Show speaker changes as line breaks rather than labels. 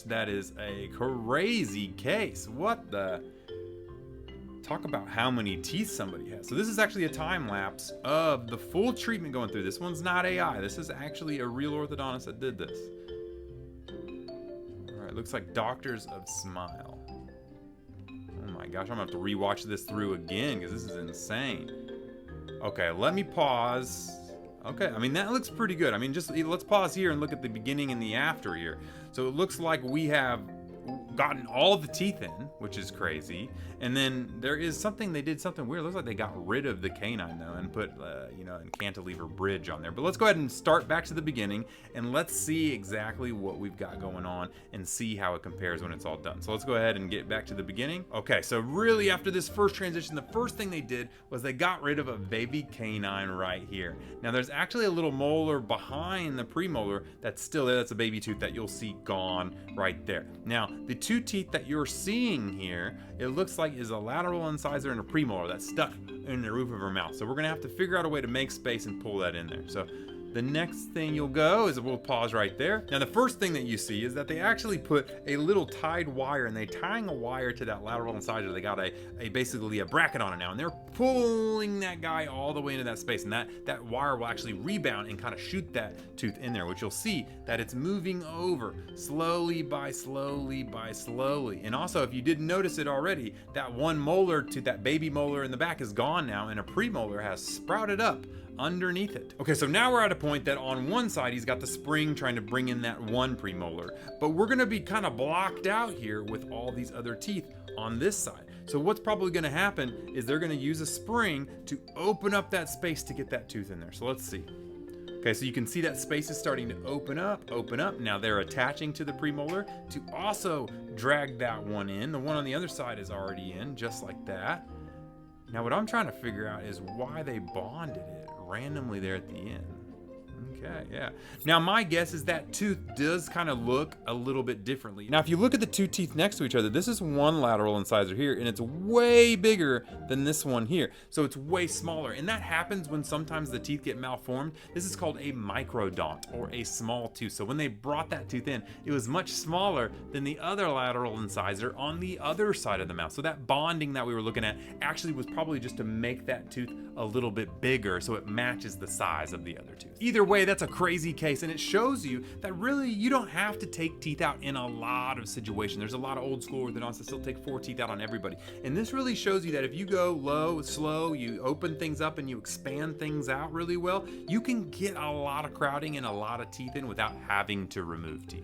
That is a crazy case. What the? Talk about how many teeth somebody has. So this is actually a time lapse of the full treatment going through. This one's not AI. This is actually a real orthodontist that did this. All right, looks like Doctors of Smile. Oh my gosh, I'm gonna have to rewatch this through again because this is insane. Okay, let me pause. Okay, I mean, that looks pretty good. I mean, just let's pause here and look at the beginning and the after here. So it looks like we have gotten all the teeth in, which is crazy. And then there is something, they did something weird. It looks like they got rid of the canine though and put, a cantilever bridge on there. But let's go ahead and start back to the beginning and let's see exactly what we've got going on and see how it compares when it's all done. So let's go ahead and get back to the beginning. Okay, so really after this first transition, the first thing they did was they got rid of a baby canine right here. Now there's actually a little molar behind the premolar that's still there. That's a baby tooth that you'll see gone right there. Now, the two teeth that you're seeing here, it looks like is a lateral incisor and a premolar that's stuck in the roof of her mouth. So we're gonna have to figure out a way to make space and pull that in there. So the next thing you'll go is we'll pause right there. Now the first thing that you see is that they actually put a little tied wire and they tying a wire to that lateral incisor. They got basically a bracket on it now and they're pulling that guy all the way into that space, and that wire will actually rebound and kind of shoot that tooth in there, which you'll see that it's moving over slowly by slowly by slowly. And also, if you didn't notice it already, that one molar to that baby molar in the back is gone now and a premolar has sprouted up underneath it. Okay, so now we're at a point that on one side he's got the spring trying to bring in that one premolar, but we're gonna be kind of blocked out here with all these other teeth on this side. So what's probably gonna happen is they're gonna use a spring to open up that space to get that tooth in there. So let's see. Okay, so you can see that space is starting to open up. Now they're attaching to the premolar to also drag that one in. The one on the other side is already in, just like that. Now what I'm trying to figure out is why they bonded it randomly there at the end. Okay, yeah. Now my guess is that tooth does kind of look a little bit differently. Now if you look at the two teeth next to each other, this is one lateral incisor here and it's way bigger than this one here. So it's way smaller, and that happens when sometimes the teeth get malformed. This is called a microdont or a small tooth. So when they brought that tooth in, it was much smaller than the other lateral incisor on the other side of the mouth. So that bonding that we were looking at actually was probably just to make that tooth a little bit bigger so it matches the size of the other tooth. Either way, that's a crazy case, and it shows you that really you don't have to take teeth out in a lot of situations. There's a lot of old school orthodontists that still take 4 teeth out on everybody, and this really shows you that if you go low, slow, you open things up and you expand things out really well, you can get a lot of crowding and a lot of teeth in without having to remove teeth.